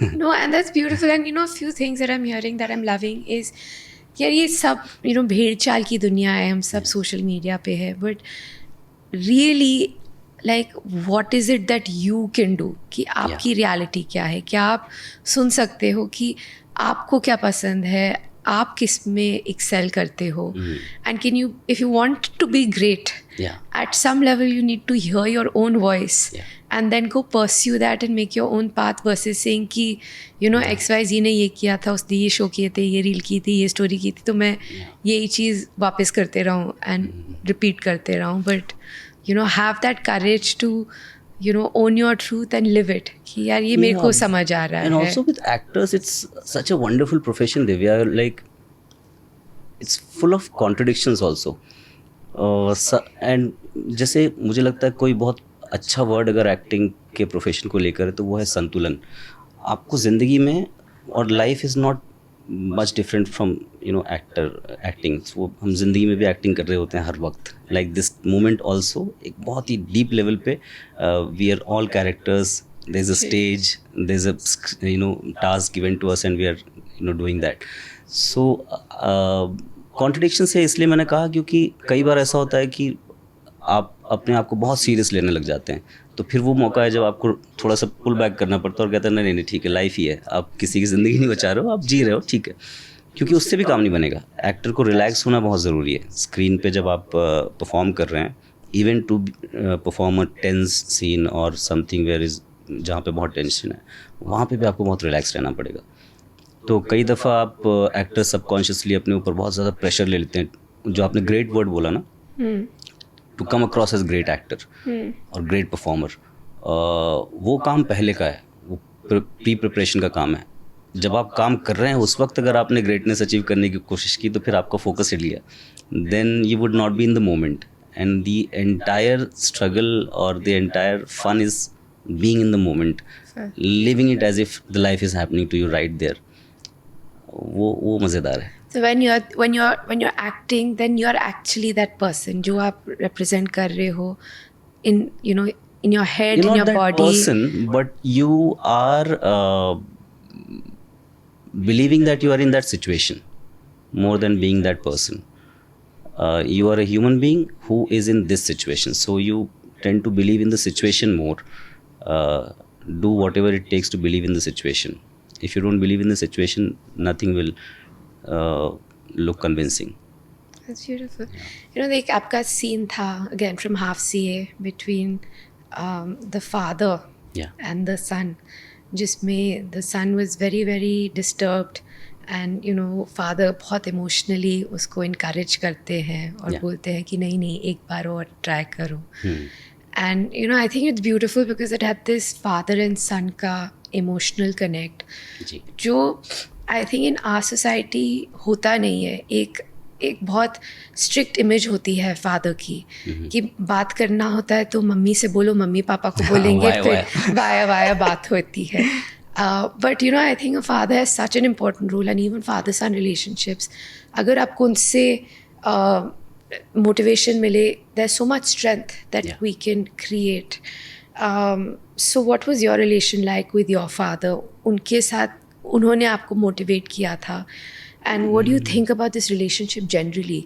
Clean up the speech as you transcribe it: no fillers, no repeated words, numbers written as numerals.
No, and that's beautiful. And a few things that I'm hearing that I'm loving is यार ये सब भेड़ चाल की दुनिया है, हम सब सोशल मीडिया पे है, but really like what is it that you can do, कि आपकी रियलिटी क्या है, क्या आप सुन सकते हो कि आपको क्या पसंद है, आप किस में एक्सेल करते हो, and can you if you want to be great at some level you need to hear your own voice and then go pursue that and make your own path versus saying कि XYZ ने ये किया था, उसने ये show किए थे, ये रील की थी, ये स्टोरी की थी, तो मैं यही चीज़ वापस करते रहूँ एंड रिपीट करते रहूँ. But have that courage to own your truth and live it, कि यार ये मेरे को समझ आ रहा है. And also with actors it's such a wonderful profession, Divya, like it's full of contradictions also. And जैसे मुझे लगता है कोई बहुत अच्छा वर्ड अगर एक्टिंग के प्रोफेशन को लेकर है तो वो है संतुलन. आपको ज़िंदगी में, और life is not much different from acting. वो हम जिंदगी में भी एक्टिंग कर रहे होते हैं हर वक्त. लाइक दिस मोमेंट ऑल्सो एक बहुत ही डीप लेवल पे we are all characters. There is a stage, there is a task given to us and we are doing that. So contradiction से इसलिए मैंने कहा क्योंकि कई बार ऐसा होता है कि आप अपने आप को बहुत सीरियस लेने लग जाते हैं, तो फिर वो मौका है जब आपको थोड़ा सा पुल बैक करना पड़ता है और कहते हैं नहीं नहीं ठीक है, लाइफ ही है, आप किसी की ज़िंदगी नहीं बचा रहे हो, आप जी रहे हो, ठीक है. क्योंकि उससे भी काम नहीं बनेगा. एक्टर को रिलैक्स होना बहुत ज़रूरी है. स्क्रीन पे जब आप परफॉर्म कर रहे हैं, even to perform a tense scene और समथिंग वेयर इज़, जहाँ पे बहुत टेंशन है, वहाँ पे भी आपको बहुत रिलैक्स रहना पड़ेगा. तो कई दफ़ा आप एक्टर सबकॉन्शियसली अपने ऊपर बहुत ज़्यादा प्रेशर ले लेते हैं. जो आपने ग्रेट वर्ड बोला ना, to come across as great actor और ग्रेट परफॉर्मर, वो काम पहले का है, वो प्री प्रिपरेशन का काम है. जब आप काम कर रहे हैं उस वक्त अगर आपने ग्रेटनेस अचीव करने की कोशिश की तो फिर आपका फोकस हिट गया, then you would not be in the moment, and the entire struggle और the entire fun is being in the moment, living it as if the life is happening to you right there. वो मज़ेदार है. So when you're acting, then you're actually that person जो आप represent कर रहे हो in in your head, You're in your not that body. person, but you are believing that you are in that situation more than being that person. You are a human being who is in this situation, so you tend to believe in the situation more. Do whatever it takes to believe in the situation. If you don't believe in the situation, nothing will look convincing. That's beautiful. Like आपका scene था again from Half CA between the father and the son, जिसमें the son was very very disturbed and father बहुत emotionally उसको encourage करते हैं और बोलते हैं कि नहीं नहीं एक बार और try करो. And I think it's beautiful because it had this father and son का emotional connect जो I think in our society होता नहीं है. एक बहुत स्ट्रिक्ट इमेज होती है फादर की कि बात करना होता है तो मम्मी से बोलो, मम्मी पापा को बोलेंगे, फिर वाया बात होती है. But I think a father has such an important role, and even father son relationships, अगर आपको उनसे मोटिवेशन मिले, there is so much strength that we can create. So what was your relation like with your father? उनके साथ उन्होंने आपको motivate किया था, and what do you think about this relationship generally?